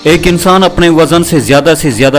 एक इंसान अपने वजन से ज्यादा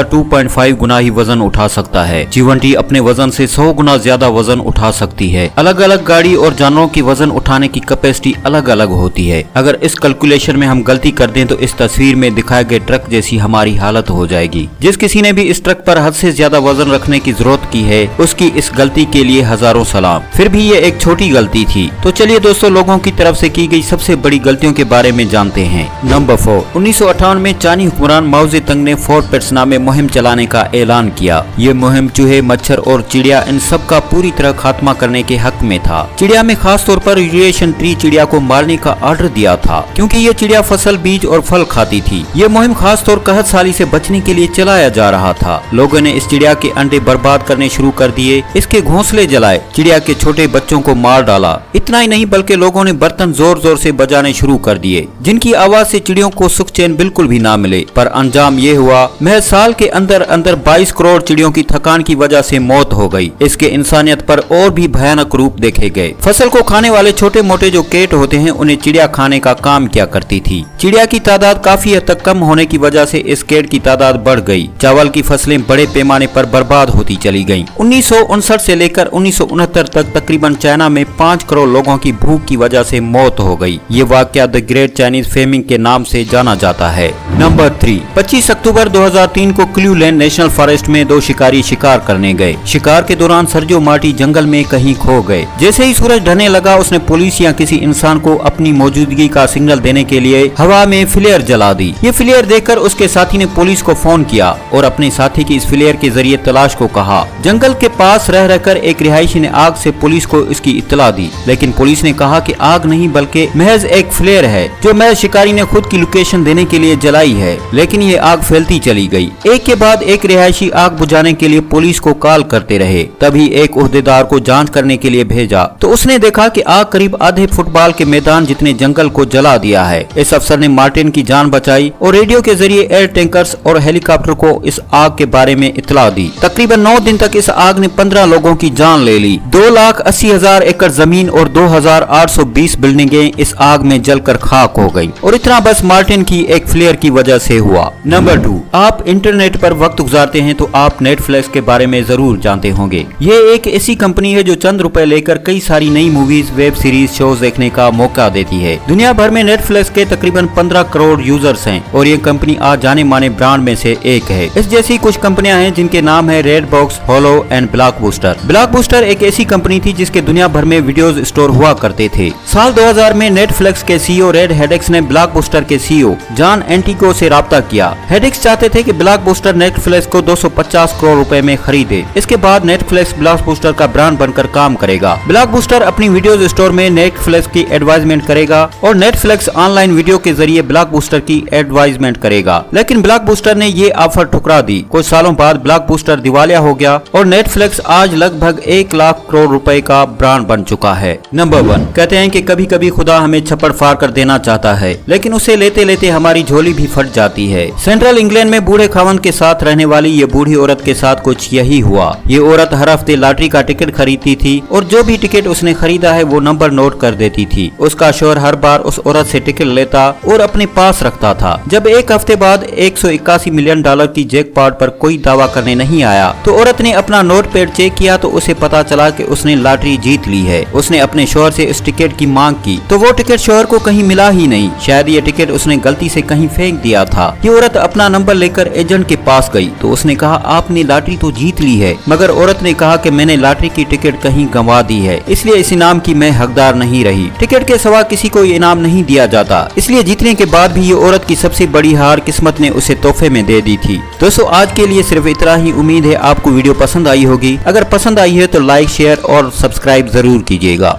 2.5 गुना ही वजन उठा सकता है। जीवंटी अपने वजन से 100 गुना ज्यादा वजन उठा सकती है। अलग अलग गाड़ी और जानवरों की वजन उठाने की कैपेसिटी अलग अलग होती है। अगर इस कैलकुलेशन में हम गलती कर दें तो इस तस्वीर में दिखाए गए ट्रक जैसी हमारी हालत हो जाएगी। जिस किसी ने भी इस ट्रक पर हद से ज्यादा वजन रखने की जरूरत की है, उसकी इस गलती के लिए हजारों सलाम। फिर भी ये एक छोटी गलती थी। तो चलिए दोस्तों, लोगों की तरफ से की गई सबसे बड़ी गलतियों के बारे में जानते हैं। नंबर 4। 1958 में चाइनी हुक्मरान माओ ज़ेतुंग ने 4 पेट्स नामे मुहिम चलाने का ऐलान किया। ये मुहिम चूहे, मच्छर और चिड़िया इन सब का पूरी तरह खात्मा करने के हक में था। चिड़िया में खास तौर पर यूरेशियन ट्री चिड़िया को मारने का ऑर्डर दिया था, क्योंकि ये चिड़िया फसल, बीज और फल खाती थी। ये मुहिम खास तौर कहत साली से बचने के लिए चलाया जा रहा था। लोगों ने इस चिड़िया के अंडे बर्बाद करने शुरू कर दिए, इसके घोंसले जलाए, चिड़िया के छोटे बच्चों को मार डाला। इतना ही नहीं बल्कि लोगों ने बर्तन जोर जोर से बजाने शुरू कर दिए, जिनकी आवाज से चिड़ियों को सुख चैन बिल्कुल भी ना मिले। पर अंजाम ये हुआ, महज साल के अंदर अंदर 22 करोड़ चिड़ियों की थकान की वजह से मौत हो गई। इसके इंसानियत पर और भी भयानक रूप देखे गए। फसल को खाने वाले छोटे मोटे जो कीट होते हैं, उन्हें चिड़िया खाने का काम किया करती थी। चिड़िया की तादाद काफी हद तक कम होने की वजह से इस कीट की तादाद बढ़ गई। चावल की फसलें बड़े पैमाने पर बर्बाद होती चली गयी। 1959 से लेकर 1969 तक तकरीबन चाइना में 5 करोड़ लोगों की भूख की वजह से मौत हो गई। ये वाकया द ग्रेट चाइनीज फेमिंग के नाम से जाना जाता है। नंबर 3। 25 अक्टूबर 2003 को क्लीवलैंड नेशनल फॉरेस्ट में 2 शिकारी शिकार करने गए। शिकार के दौरान सर्जो मार्टी जंगल में कहीं खो गए। जैसे ही सूरज ढलने लगा, उसने पुलिस या किसी इंसान को अपनी मौजूदगी का सिग्नल देने के लिए हवा में फ्लेयर जला दी। ये फ्लेयर देखकर उसके साथी ने पुलिस को फोन किया और अपने साथी की इस फ्लेयर के जरिए तलाश को कहा। जंगल के पास रह रहकर एक रिहायशी ने आग से पुलिस को इसकी इत्तला दी, लेकिन पुलिस ने कहा कि आग नहीं बल्कि महज एक फ्लेयर है जो महज शिकारी ने खुद की लोकेशन देने के लिए जलाई है। लेकिन ये आग फैलती चली गई। एक के बाद एक रिहायशी आग बुझाने के लिए पुलिस को कॉल करते रहे। तभी एक उहदेदार को जांच करने के लिए भेजा तो उसने देखा कि आग करीब आधे फुटबॉल के मैदान जितने जंगल को जला दिया है। इस अफसर ने मार्टिन की जान बचाई और रेडियो के जरिए एयर टैंकर्स और हेलीकॉप्टर को इस आग के बारे में इत्तला दी। तकरीबन 9 दिन तक इस आग ने 15 लोगों की जान ले ली। 2,80,000 एकड़ जमीन और 2,820 बिल्डिंगें इस आग में जलकर खाक हो गयी। और इतना बस मार्टिन की एक फ्लेयर की वजह से हुआ। नंबर 2। आप इंटरनेट पर वक्त गुजारते हैं तो आप नेटफ्लिक्स के बारे में जरूर जानते होंगे। ये एक ऐसी कंपनी है जो चंद रुपए लेकर कई सारी नई मूवीज, वेब सीरीज, शोज देखने का मौका देती है। दुनिया भर में नेटफ्लिक्स के तकरीबन 15 करोड़ यूजर्स हैं और ये कंपनी आज जाने माने ब्रांड में से एक है। इस जैसी कुछ कंपनियां हैं जिनके नाम है red box, Hulu and Blockbuster. Blockbuster एक ऐसी कंपनी थी जिसके दुनिया भर में वीडियोज स्टोर हुआ करते थे। साल 2000 में नेटफ्लिक्स के सीईओ रेड हेडिक्स ने ब्लॉकबस्टर के सीईओ जॉन एंटिको से राब्ता किया। हेडिक्स चाहते थे कि ब्लॉकबस्टर नेटफ्लिक्स को 250 करोड़ रुपए में खरीदे। इसके बाद नेटफ्लिक्स ब्लॉकबस्टर का ब्रांड बनकर काम करेगा। ब्लॉकबस्टर अपनी वीडियो स्टोर में नेटफ्लिक्स की एडवर्टाइजमेंट करेगा और नेटफ्लिक्स ऑनलाइन वीडियो के जरिए ब्लॉकबस्टर की एडवर्टाइजमेंट करेगा। लेकिन ब्लॉकबस्टर ने ये ऑफर ठुकरा दी। कुछ सालों बाद ब्लॉकबस्टर दिवालिया हो गया और नेटफ्लिक्स आज लगभग 1 लाख करोड़ रुपए का ब्रांड बन चुका है। नंबर 1। कहते हैं कि कभी कभी खुदा हमें छप्पड़ फाड़ कर देना चाहता है, लेकिन उसे लेते लेते हमारी झोली भी फट जाती है। सेंट्रल इंग्लैंड में बूढ़े खावंद के साथ रहने वाली ये बूढ़ी औरत के साथ कुछ यही हुआ। ये औरत हर हफ्ते लॉटरी का टिकट खरीदती थी और जो भी टिकट उसने खरीदा है वो नंबर नोट कर देती थी। उसका शोहर हर बार उस औरत से टिकट लेता और अपने पास रखता था। जब एक हफ्ते बाद $181 मिलियन की जैकपॉट पर कोई दावा करने नहीं आया तो औरत ने अपना नोट पैड चेक किया तो उसे पता चला कि उसने लॉटरी जीत ली है। उसने अपने शोहर से इस टिकट की मांग की तो वो टिकट शोहर को कहीं मिला ही नहीं। शायद ये टिकट उसने गलती से कहीं फेंक दिया था। ये औरत अपना नंबर लेकर एजेंट के पास गई तो उसने कहा, आपने लॉटरी तो जीत ली है। मगर औरत ने कहा कि मैंने लॉटरी की टिकट कहीं गंवा दी है, इसलिए इस इनाम की मैं हकदार नहीं रही। टिकट के सिवा किसी को इनाम नहीं दिया जाता। इसलिए जीतने के बाद भी ये औरत की सबसे बड़ी हार किस्मत ने उसे तोहफे में दे दी थी। दोस्तों, आज के लिए सिर्फ इतना ही। उम्मीद है आपको वीडियो पसंद आई होगी। अगर पसंद आई है तो लाइक, शेयर और सब्सक्राइब जरूर कीजिएगा।